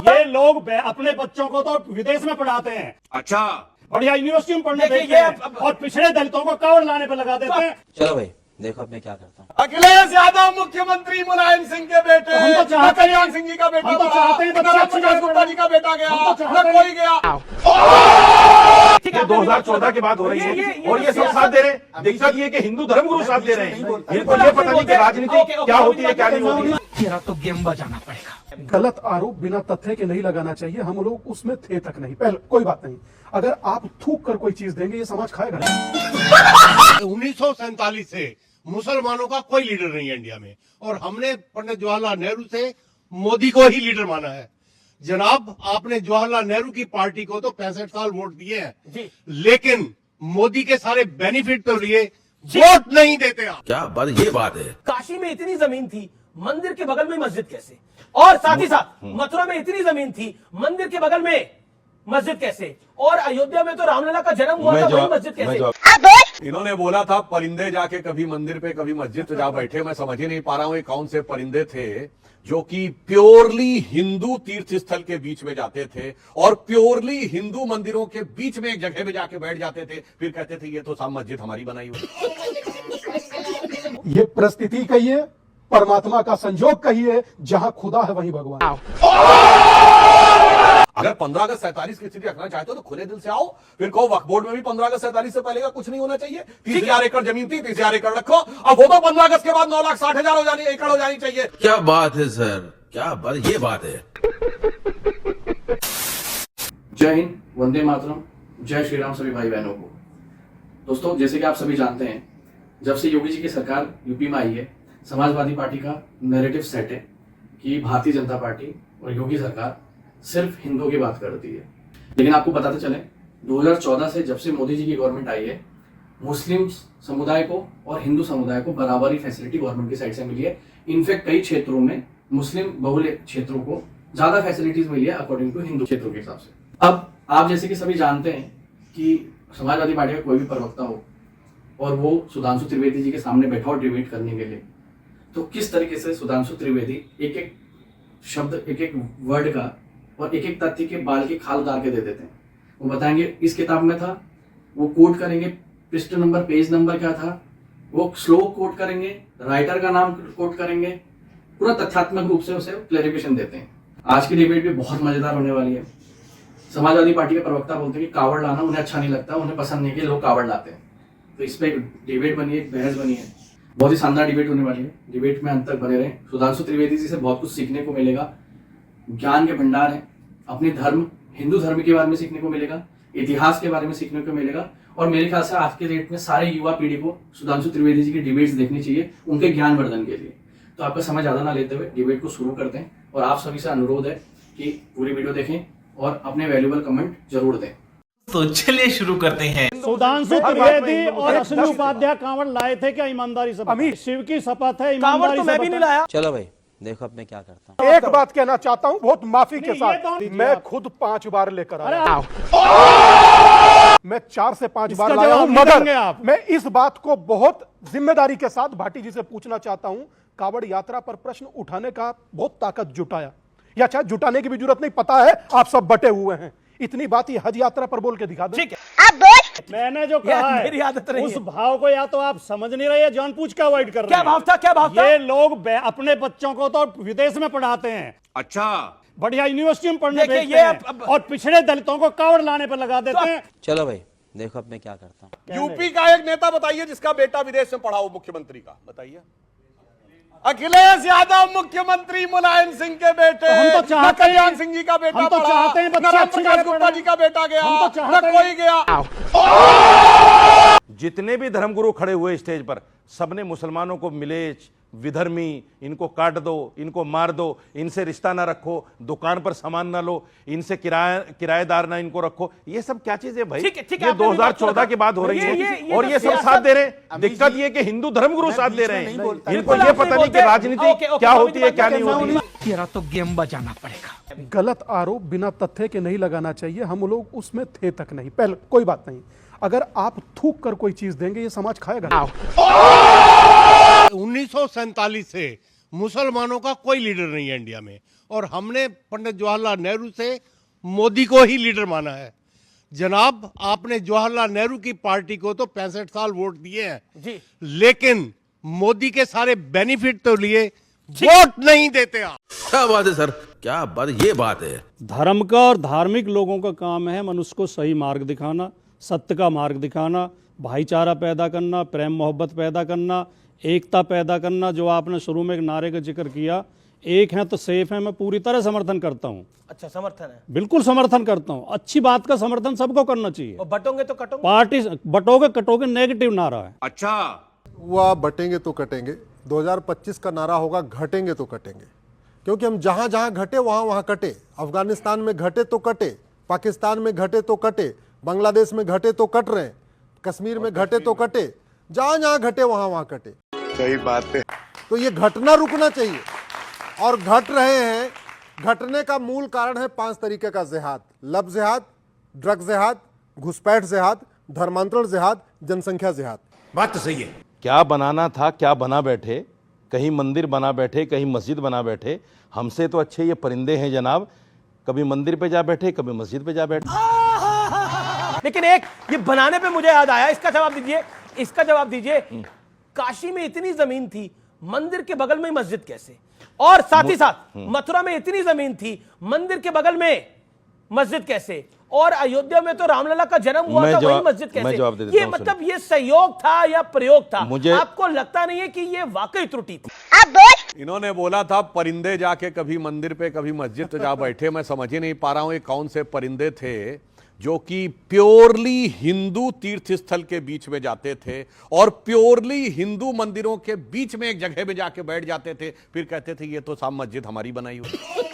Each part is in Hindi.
ये लोग अपने बच्चों को तो विदेश में पढ़ाते हैं, अच्छा बढ़िया यूनिवर्सिटी में पढ़ने देते हैं, और पिछड़े दलितों को कावड़ लाने पे लगा देते हैं। चलो भाई देखो अब मैं क्या करता हूँ। अखिलेश यादव मुख्यमंत्री मुलायम सिंह के बेटे, हम तो चाहते हैं कल्याण सिंह जी का बेटा, हम तो चाहते हैं बच्चे अच्छे प्रकाश गुप्ता जी का बेटा गया, हम तो न चाहते कोई गया। ये 2014 की बात हो रही है और ये सब साथ दे रहे हैं। दिक्कत ये कि हिंदू धर्मगुरु साथ दे रहे हैं। इनको ये पता नहीं कि राजनीति क्या होती है क्या नहीं होती। तेरा तो गेम बजाना पड़ेगा। गलत आरोप बिना तथ्य के नहीं लगाना चाहिए, हम लोग उसमें थे तक नहीं। पहले कोई बात नहीं, अगर आप थूक कर कोई चीज देंगे ये समाज खाएगा नहीं। 1947 से मुसलमानों का कोई लीडर नहीं है इंडिया में, और हमने पंडित जवाहरलाल नेहरू से मोदी को ही लीडर माना है। जनाब, आपने जवाहरलाल नेहरू की पार्टी को तो 65 साल वोट दिए हैं, लेकिन मोदी के सारे बेनिफिट तो लिए, वोट नहीं देते आप। क्या बात, ये बात है। काशी में इतनी जमीन थी, मंदिर के बगल में मस्जिद कैसे? और साथ ही साथ मथुरा में इतनी जमीन थी, मंदिर के बगल में मस्जिद कैसे? और अयोध्या में तो रामलला का जन्म हुआ था, वही मस्जिद कैसे? इन्होंने बोला था परिंदे जाके कभी मंदिर पे कभी मस्जिद पे जा बैठे। मैं समझ ही नहीं पा रहा हूँ ये कौन से परिंदे थे जो कि प्योरली हिंदू तीर्थ स्थल के बीच में जाते थे और प्योरली हिंदू मंदिरों के बीच में एक जगह में जाके बैठ जाते थे, फिर कहते थे ये तो सब मस्जिद हमारी बनाई हुई। ये परिस्थिति कहिए, परमात्मा का संजोग कहिए, जहां खुदा है वहीं भगवान। अगर 15 अगस्त 47 की स्थिति रखना चाहते हो तो खुले दिल से आओ, फिर कहो वक्फ बोर्ड में भी 15 अगस्त 47 से पहले का कुछ नहीं होना चाहिए। 30,000 एकड़ जमीन थी, 30,000 एकड़ रखो। अब वो तो 15 अगस्त के बाद 9,60,000 एकड़ हो जानी चाहिए। क्या बात है सर, क्या बात, ये बात है। जय हिंद, वंदे मातरम, जय श्री राम सभी भाई बहनों को। दोस्तों, जैसे कि आप सभी जानते हैं, जब से योगी जी की सरकार यूपी में आई है, समाजवादी पार्टी का नैरेटिव सेट है कि भारतीय जनता पार्टी और योगी सरकार सिर्फ हिंदुओं की बात करती है। लेकिन आपको बताते चले, 2014 से जब से मोदी जी की गवर्नमेंट आई है, मुस्लिम समुदाय को और हिंदू समुदाय को बराबरी फैसिलिटी गवर्नमेंट की साइड से मिली है। इनफैक्ट कई क्षेत्रों में मुस्लिम बहुल क्षेत्रों को ज्यादा फैसिलिटीज मिली है अकॉर्डिंग टू हिंदू क्षेत्रों के हिसाब से। अब आप जैसे कि सभी जानते हैं कि समाजवादी पार्टी का कोई भी प्रवक्ता हो और वो सुधांशु त्रिवेदी जी के सामने बैठा हो डिबेट करने के लिए, तो किस तरीके से सुधांशु त्रिवेदी एक एक शब्द, एक एक वर्ड का और एक एक तथ्य के बाल की खाल उतार के दे देते हैं। वो बताएंगे इस किताब में था, वो कोट करेंगे, पृष्ठ नंबर, पेज नंबर क्या था, वो श्लोक कोट करेंगे, राइटर का नाम कोट करेंगे, पूरा तथ्यात्मक रूप से उसे क्लैरिफिकेशन देते हैं। आज की डिबेट भी बहुत मजेदार होने वाली है। समाजवादी पार्टी के प्रवक्ता बोलते हैं कि कावड़ लाना उन्हें अच्छा नहीं लगता, उन्हें पसंद नहीं कि लोग कावड़ लाते हैं। तो इस पर डिबेट बनी है, एक बहस बनी है, बहुत ही शानदार डिबेट होने वाली है। डिबेट में अंत तक बने रहें। सुधांशु त्रिवेदी जी से बहुत कुछ सीखने को मिलेगा, ज्ञान के भंडार है। अपने धर्म, हिंदू धर्म के बारे में सीखने को मिलेगा, इतिहास के बारे में सीखने को मिलेगा। और मेरे ख्याल से आज के डेट में सारे युवा पीढ़ी को सुधांशु त्रिवेदी जी की डिबेट्स देखनी चाहिए, उनके ज्ञान वर्धन के लिए। तो आपका समय ज्यादा ना लेते हुए डिबेट को शुरू करते हैं, और आप सभी से अनुरोध है कि पूरी वीडियो देखें और अपने वैल्यूएबल कमेंट जरूर दें। तो चलिए शुरू करते हैं। सुधांशु त्रिवेदी और अश्विनी उपाध्याय कांवड़ लाए थे क्या? ईमानदारी से अमित, शिव की शपथ है, कांवड़ ईमानदारी तो से मैं भी नहीं लाया। चलो भाई देखो अब मैं क्या करता हूँ। एक बात कहना चाहता हूं बहुत माफी के नहीं, ये साथ, तो- मैं खुद 5 बार लेकर अरे आया। मैं 4 से 5 बार इसका लाया हूं, जवाब नहीं देंगे मगर आप। मैं इस बात को बहुत जिम्मेदारी के साथ भाटी जी से पूछना चाहता हूं। कावड़ यात्रा पर प्रश्न उठाने का बहुत ताकत जुटाया, या शायद जुटाने की भी जरूरत नहीं, पता है आप सब बटे हुए हैं। इतनी बात ये हज यात्रा पर बोल के दिखा दो। ठीक है, मैंने जो कहा है, मेरी आदत रही उस है। भाव को या तो आप समझ नहीं रहे, जानबूझ के अवॉइड कर रहे क्या हैं। भाव था, क्या भाव था? ये लोग अपने बच्चों को तो विदेश में पढ़ाते हैं, अच्छा बढ़िया यूनिवर्सिटी में पढ़ने देखिए, देते ये हैं, और पिछड़े दलितों को कावड़ लाने पर लगा देते हैं। चलो भाई देखो अब मैं क्या करता हूँ। यूपी का एक नेता बताइए जिसका बेटा विदेश में पढ़ा हो, मुख्यमंत्री का बताइए। अखिलेश यादव मुख्यमंत्री मुलायम सिंह के बेटे, हम तो चाहते हैं- कल्याण सिंह जी का बेटा हम तो पढ़ा, चाहते हैं बच्चे न अच्छी प्रकाश जगह गुप्ता पढ़ें। जी का बेटा गया, हम तो न चाहते कोई गया। जितने भी धर्मगुरु खड़े हुए स्टेज पर, सबने मुसलमानों को मिलेच, विधर्मी, इनको काट दो, इनको मार दो, इनसे रिश्ता ना रखो, दुकान पर सामान ना लो, इनसे किराएदार ना इनको रखो। ये सब क्या चीज है भाई? ठीक है, ठीक है, ये आपने भी बात 2014 की बात हो रही ये है और तो ये सब सियासत- साथ दे रहे हैं। दिक्कत ये कि हिंदू धर्मगुरु साथ दे रहे हैं। इनको बिल्कुल ये आप पता नहीं नहीं कि बोलते। राजनीति ओके, ओके, क्या अमित होती है क्या नहीं बात होती। तेरा तो गेम बजाना पड़ेगा। गलत आरोप बिना तथ्य के नहीं लगाना चाहिए, हम लोग उसमें थे तक नहीं। पहले कोई बात नहीं, अगर आप थूक कर कोई चीज देंगे ये समाज खाएगा नहीं। 1947 से मुसलमानों का कोई लीडर नहीं है इंडिया में, और हमने पंडित जवाहरलाल नेहरू से मोदी को ही लीडर माना है। जनाब, आपने जवाहरलाल नेहरू की पार्टी को तो 65 साल वोट दिए हैं जी, लेकिन मोदी के सारे बेनिफिट तो लिए, वोट नहीं देते आप। क्या बात है सर, क्या बात, ये बात है। धर्म का और धार्मिक लोगों का काम है मनुष्य को सही मार्ग दिखाना, सत्य का मार्ग दिखाना, भाईचारा पैदा करना, प्रेम मोहब्बत पैदा करना, एकता पैदा करना। जो आपने शुरू में एक नारे का जिक्र किया, एक है तो सेफ है, मैं पूरी तरह समर्थन करता हूँ। अच्छा, समर्थन है, बिल्कुल समर्थन करता हूँ। अच्छी बात का समर्थन सबको करना चाहिए। और बटोगे तो कटोगे। पार्टी बटोगे कटोगे नेगेटिव नारा है। अच्छा, हुआ बटेंगे तो कटेंगे। 2025 का नारा होगा घटेंगे तो कटेंगे, क्योंकि हम जहां जहां घटे वहां वहां कटे। अफगानिस्तान में घटे तो कटे, पाकिस्तान में घटे तो कटे, बांग्लादेश में घटे तो कट रहे हैं, कश्मीर में घटे तो कटे, जहां जहां घटे वहां वहां कटे। सही बात है। तो ये घटना रुकना चाहिए, और घट रहे हैं। घटने का मूल कारण है 5 तरीके का जिहाद: लब जिहाद, ड्रग जिहाद, घुसपैठ जिहाद, धर्मांतरण जिहाद, जनसंख्या जिहाद। बात तो सही है। क्या बनाना था क्या बना बैठे, कहीं मंदिर बना बैठे, कहीं मस्जिद बना बैठे। हमसे तो अच्छे ये परिंदे हैं जनाब, कभी मंदिर पे जा बैठे, कभी मस्जिद पे जा बैठे। लेकिन एक ये बनाने पे मुझे याद आया, इसका जवाब दीजिए, इसका जवाब दीजिए। काशी में इतनी जमीन थी, मंदिर के बगल में ही मस्जिद कैसे? और साथ ही साथ मथुरा में इतनी जमीन थी, मंदिर के बगल में मस्जिद कैसे? और अयोध्या में तो रामलला का जन्म हुआ था, वही मस्जिद कैसे? ये मतलब ये सहयोग था या प्रयोग था? आपको लगता नहीं है कि ये वाकई त्रुटि थी? इन्होंने बोला था परिंदे जाके कभी मंदिर पे कभी मस्जिद पे जा बैठे। मैं समझ ही नहीं पा रहा हूं ये कौन से परिंदे थे जो कि प्योरली हिंदू तीर्थ स्थल के बीच में जाते थे और प्योरली हिंदू मंदिरों के बीच में एक जगह में जाके बैठ जाते थे, फिर कहते थे ये तो सब मस्जिद हमारी बनाई हुई।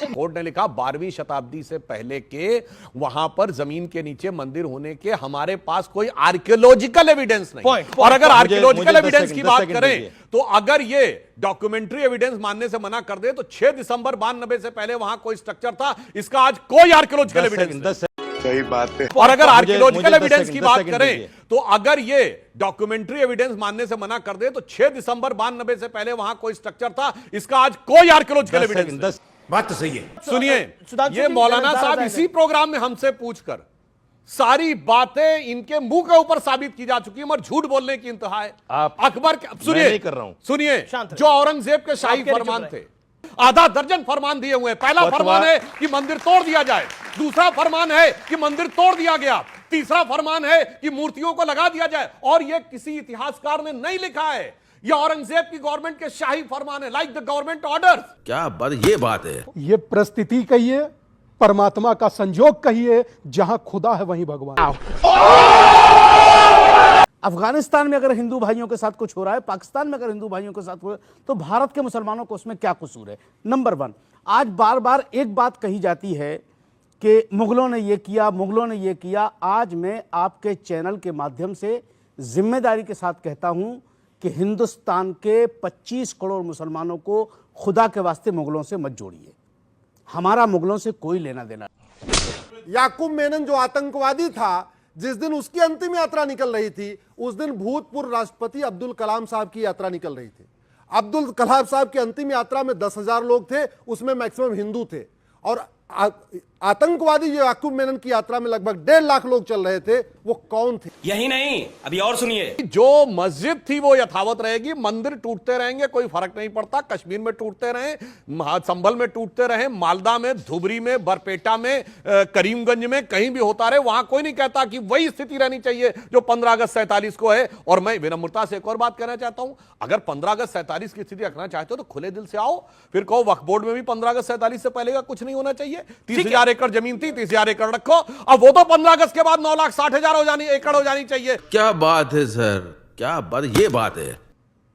कोर्ट ने लिखा 12वीं शताब्दी से पहले के वहां पर जमीन के नीचे मंदिर होने के हमारे पास कोई आर्कियोलॉजिकल एविडेंस नहीं। और अगर आर्कियोलॉजिकल एविडेंस की बात करें तो अगर ये डॉक्यूमेंटरी एविडेंस मानने से मना कर दे तो 6 दिसंबर 92 से पहले वहां कोई स्ट्रक्चर था, इसका आज कोई आर्कियोलॉजिकल एविडेंस। सही बात है। और अगर आर्कियोलॉजिकल एविडेंस की बात करें तो अगर ये डॉक्यूमेंट्री एविडेंस मानने से मना कर दे तो 6 दिसंबर 92 से पहले वहां कोई स्ट्रक्चर था, इसका आज कोई आर्कियोलॉजिकल एविडेंस। बात तो सही है। सुनिए, ये मौलाना साहब इसी प्रोग्राम में हमसे पूछकर सारी बातें इनके मुंह के ऊपर साबित की जा चुकी है, मगर झूठ बोलने की इंतहा है। आप अकबर, सुनिए कर रहा हूं, सुनिए, जो औरंगजेब के शाही फरमान थे, आधा दर्जन फरमान दिए हुए हैं। पहला फरमान है कि मंदिर तोड़ दिया जाए, दूसरा फरमान है कि मंदिर तोड़ दिया गया, तीसरा फरमान है कि मूर्तियों को लगा दिया जाए। और यह किसी इतिहासकार ने नहीं लिखा है, यह औरंगजेब की गवर्नमेंट के शाही फरमान है, लाइक द गवर्नमेंट ऑर्डर। क्या बात, ये बात है। ये परिस्थिति कहिए, परमात्मा का संजोग कहिए, जहां खुदा है वहीं भगवान। अफगानिस्तान में अगर हिंदू भाइयों के साथ कुछ हो रहा है, पाकिस्तान में अगर हिंदू भाइयों के साथ हो रहा है, तो भारत के मुसलमानों को उसमें क्या कसूर है? नंबर 1, आज बार बार एक बात कही जाती है कि मुगलों ने ये किया, मुगलों ने ये किया। आज मैं आपके चैनल के माध्यम से जिम्मेदारी के साथ कहता हूं कि हिंदुस्तान के 25 करोड़ मुसलमानों को खुदा के वास्ते मुगलों से मत जोड़िए। हमारा मुगलों से कोई लेना देना। याकूब मेनन जो आतंकवादी था, जिस दिन उसकी अंतिम यात्रा निकल रही थी, उस दिन भूतपूर्व राष्ट्रपति अब्दुल कलाम साहब की यात्रा निकल रही थी। अब्दुल कलाम साहब की अंतिम यात्रा में 10,000 लोग थे, उसमें मैक्सिमम हिंदू थे। और आतंकवादी जो याकूब मेनन की यात्रा में लगभग 1.5 लाख लोग चल रहे थे, वो कौन थे? यही नहीं, अभी और सुनिए। जो मस्जिद थी वो यथावत रहेगी, मंदिर टूटते रहेंगे, कोई फर्क नहीं पड़ता। कश्मीर में टूटते रहे, संभल में टूटते रहे, मालदा में, धुबरी में, बरपेटा में, करीमगंज में, कहीं भी होता रहे, वहां कोई नहीं कहता कि वही स्थिति रहनी चाहिए जो 15 अगस्त 47 को है। और मैं विनम्रता से एक और बात कहना चाहता हूं, अगर 15 अगस्त 47 की स्थिति रखना चाहते हो तो खुले दिल से आओ, फिर कहो वक्फ बोर्ड में भी 15 अगस्त 47 से पहले का कुछ नहीं होना चाहिए। 30,000 एकड़ जमीन थी, 30,000 एकड़ रखो। अब वो तो 15 अगस्त के बाद 9,60,000 एकड़ हो जानी चाहिए। क्या बात है सर, क्या बात, ये बात है।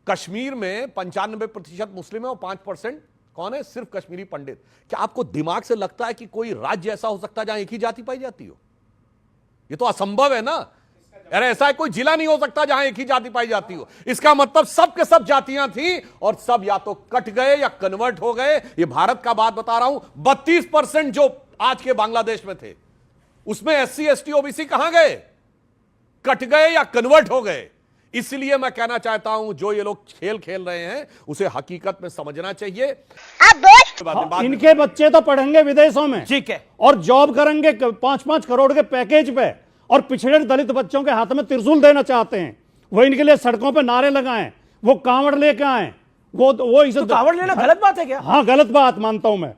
कश्मीर में 95% मुस्लिम है और 5% कौन है? सिर्फ कश्मीरी पंडित। क्या आपको दिमाग से लगता है कि कोई राज्य ऐसा हो सकता है जहां एक ही जाति पाई जाती हो? ये तो असंभव है ना। अरे ऐसा कोई जिला नहीं हो सकता जहां एक ही जाति पाई जाती हो। इसका मतलब सब के सब जातियां थी और सब या तो कट गए या कन्वर्ट हो गए। ये भारत का बात बता रहा हूं। 32% जो आज के बांग्लादेश में थे, उसमें SC ST OBC कहां गए? कट गए या कन्वर्ट हो गए। इसलिए मैं कहना चाहता हूं जो ये लोग खेल खेल रहे हैं उसे हकीकत में समझना चाहिए। इनके बच्चे तो पढ़ेंगे विदेशों में, ठीक है, और जॉब करेंगे 5-5 करोड़ के पैकेज पे, और पिछड़े दलित बच्चों के हाथ में त्रिशूल देना चाहते हैं। वो इनके लिए सड़कों पे नारे लगाएं, वो कांवड़ लेके आए, वो इसे तो कांवड़ लेना गलत बात है क्या? हाँ, गलत बात मानता हूं मैं।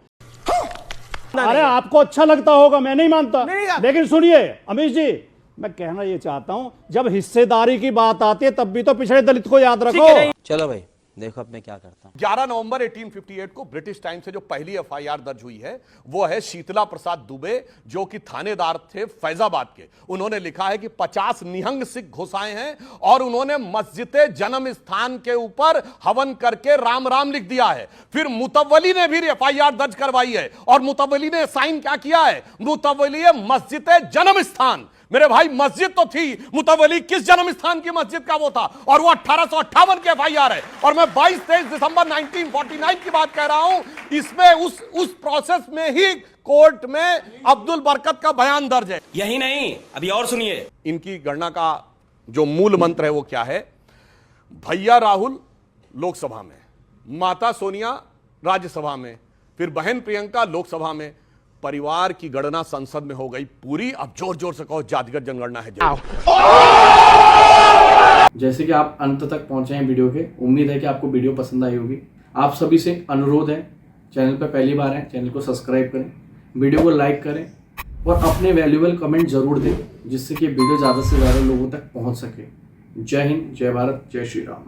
अरे आपको अच्छा लगता होगा, मैं नहीं मानता, लेकिन सुनिए अमीश जी, मैं कहना ये चाहता हूं, जब हिस्सेदारी की बात आती है तब भी तो पिछड़े दलित को याद रखो। चलो भाई देखो अब मैं क्या करता हूं। 11 नवंबर 1858 को ब्रिटिश टाइम से जो पहली एफआईआर दर्ज हुई है वो है शीतला प्रसाद दुबे, जो कि थानेदार थे फैजाबाद के। उन्होंने लिखा है कि 50 निहंग सिख घुसाए हैं और उन्होंने मस्जिद जन्म स्थान के ऊपर हवन करके राम राम लिख दिया है। फिर मुतव्वली ने भी एफआईआर दर्ज करवाई है, और मुतव्वली ने साइन क्या किया है? मुतव्वली मस्जिद जन्म स्थान। मेरे भाई मस्जिद तो थी, मुतव्वली किस जन्म स्थान की मस्जिद का वो था, और वो 1858 के एफआईआर है। और मैं 22-23 दिसंबर 1949 की बात कह रहा हूं। इसमें उस प्रोसेस में ही कोर्ट में अब्दुल बरकत का बयान दर्ज है। यही नहीं, अभी और सुनिए। इनकी गणना का जो मूल मंत्र है वो क्या है? भैया राहुल लोकसभा में, माता सोनिया राज्यसभा में, फिर बहन प्रियंका लोकसभा में, परिवार की गणना संसद में हो गई पूरी। अब जोर जोर से कहो जातिगत जनगणना है। जैसे कि आप अंत तक पहुंचे हैं वीडियो के, उम्मीद है कि आपको वीडियो पसंद आई होगी। आप सभी से अनुरोध है, चैनल पर पहली बार है, चैनल को सब्सक्राइब करें, वीडियो को लाइक करें और अपने वैल्यूएबल कमेंट जरूर दें, जिससे कि वीडियो ज़्यादा से ज़्यादा लोगों तक पहुंच सके। जय हिंद, जय भारत, जय श्री राम।